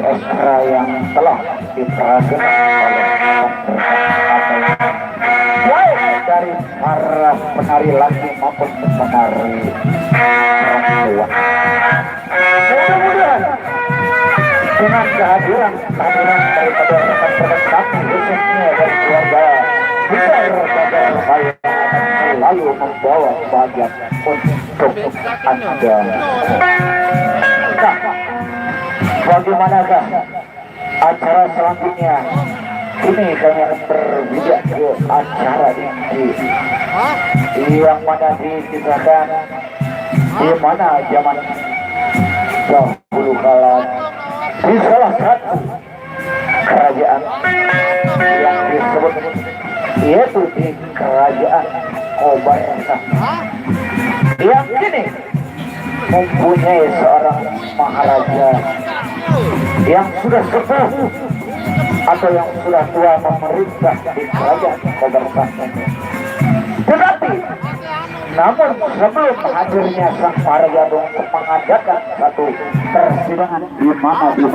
ekstra yang telah diperagakan oleh dari para penari laki maupun penari perempuan. Mudah-mudahan dengan kehadiran daripada rekan-rekan kami khususnya dari keluarga besar pada saya akan selalu membawa kebahagiaan untuk Anda. Nah, bagaimanakah acara selanjutnya? Ini kami akan berpindah ke acara ini yang mana dikisahkan di mana zaman dahulu kala di salah satu kerajaan yang disebut yaitu di kerajaan Kobayasa yang kini mempunyai seorang maharaja yang sudah sepuh atau yang sudah tua memerintah di kerajaan Kobayasa ini. Tetapi namun sebelum hadirnya sang maharaja untuk mengadakan satu persidangan di mana di